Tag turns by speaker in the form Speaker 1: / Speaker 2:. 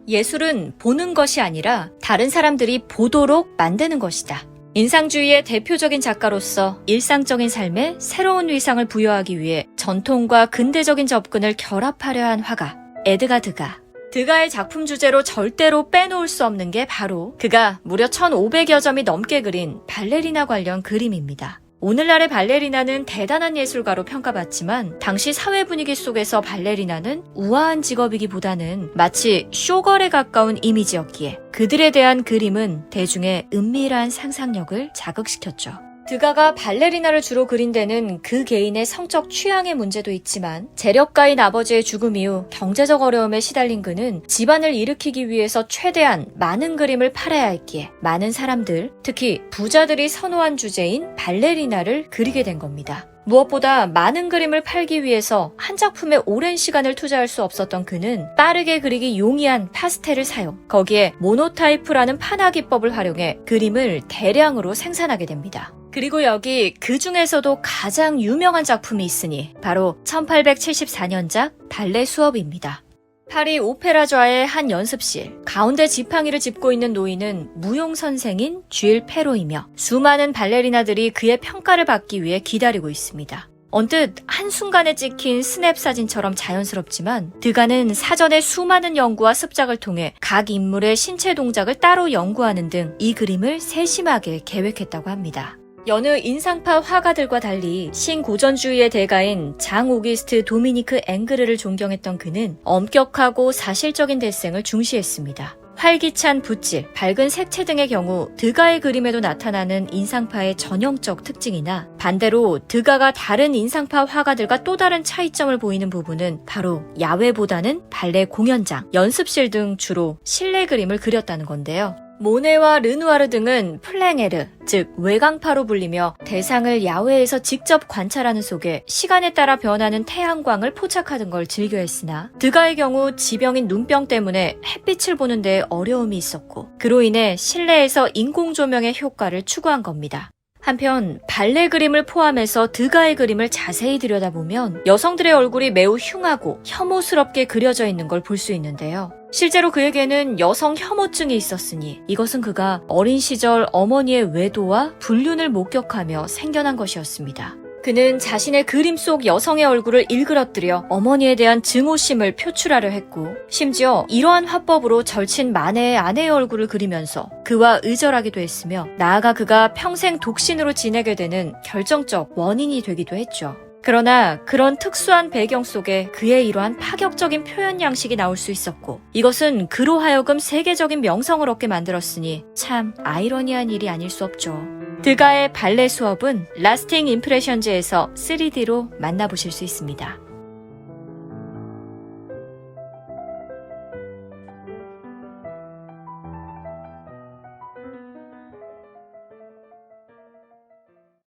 Speaker 1: 예술은 보는 것이 아니라 다른 사람들이 보도록 만드는 것이다. 인상주의의 대표적인 작가로서 일상적인 삶에 새로운 위상을 부여하기 위해 전통과 근대적인 접근을 결합하려 한 화가 에드가 드가. 드가의 작품 주제로 절대로 빼놓을 수 없는 게 바로 그가 무려 1500여 점이 넘게 그린 발레리나 관련 그림입니다. 오늘날의 발레리나는 대단한 예술가로 평가받지만 당시 사회 분위기 속에서 발레리나는 우아한 직업이기보다는 마치 쇼걸에 가까운 이미지였기에 그들에 대한 그림은 대중의 은밀한 상상력을 자극시켰죠. 드가가 발레리나를 주로 그린 데는 그 개인의 성적 취향의 문제도 있지만 재력가인 아버지의 죽음 이후 경제적 어려움에 시달린 그는 집안을 일으키기 위해서 최대한 많은 그림을 팔아야 했기에 많은 사람들, 특히 부자들이 선호한 주제인 발레리나를 그리게 된 겁니다. 무엇보다 많은 그림을 팔기 위해서 한 작품에 오랜 시간을 투자할 수 없었던 그는 빠르게 그리기 용이한 파스텔을 사용, 거기에 모노타이프라는 판화 기법을 활용해 그림을 대량으로 생산하게 됩니다. 그리고 여기 그 중에서도 가장 유명한 작품이 있으니 바로 1874년작 발레 수업입니다. 파리 오페라좌의 한 연습실, 가운데 지팡이를 짚고 있는 노인은 무용 선생인 쥘 페로이며 수많은 발레리나들이 그의 평가를 받기 위해 기다리고 있습니다. 언뜻 한순간에 찍힌 스냅 사진처럼 자연스럽지만 드가는 사전에 수많은 연구와 습작을 통해 각 인물의 신체 동작을 따로 연구하는 등 이 그림을 세심하게 계획했다고 합니다. 여느 인상파 화가들과 달리 신고전주의의 대가인 장 오기스트 도미니크 앵그르를 존경했던 그는 엄격하고 사실적인 데생을 중시했습니다. 활기찬 붓질, 밝은 색채 등의 경우 드가의 그림에도 나타나는 인상파의 전형적 특징이나 반대로 드가가 다른 인상파 화가들과 또 다른 차이점을 보이는 부분은 바로 야외보다는 발레 공연장, 연습실 등 주로 실내 그림을 그렸다는 건데요. 모네와 르누아르 등은 플랭에르, 즉 외광파로 불리며 대상을 야외에서 직접 관찰하는 속에 시간에 따라 변하는 태양광을 포착하는 걸 즐겨했으나 드가의 경우 지병인 눈병 때문에 햇빛을 보는 데 어려움이 있었고 그로 인해 실내에서 인공조명의 효과를 추구한 겁니다. 한편 발레 그림을 포함해서 드가의 그림을 자세히 들여다보면 여성들의 얼굴이 매우 흉하고 혐오스럽게 그려져 있는 걸 볼 수 있는데요. 실제로 그에게는 여성 혐오증이 있었으니 이것은 그가 어린 시절 어머니의 외도와 불륜을 목격하며 생겨난 것이었습니다. 그는 자신의 그림 속 여성의 얼굴을 일그러뜨려 어머니에 대한 증오심을 표출하려 했고 심지어 이러한 화법으로 절친 마네의 아내의 얼굴을 그리면서 그와 의절하기도 했으며 나아가 그가 평생 독신으로 지내게 되는 결정적 원인이 되기도 했죠. 그러나 그런 특수한 배경 속에 그의 이러한 파격적인 표현 양식이 나올 수 있었고 이것은 그로 하여금 세계적인 명성을 얻게 만들었으니 참 아이러니한 일이 아닐 수 없죠. 드가의 발레 수업은 라스팅 임프레션즈에서 3D로 만나보실 수 있습니다.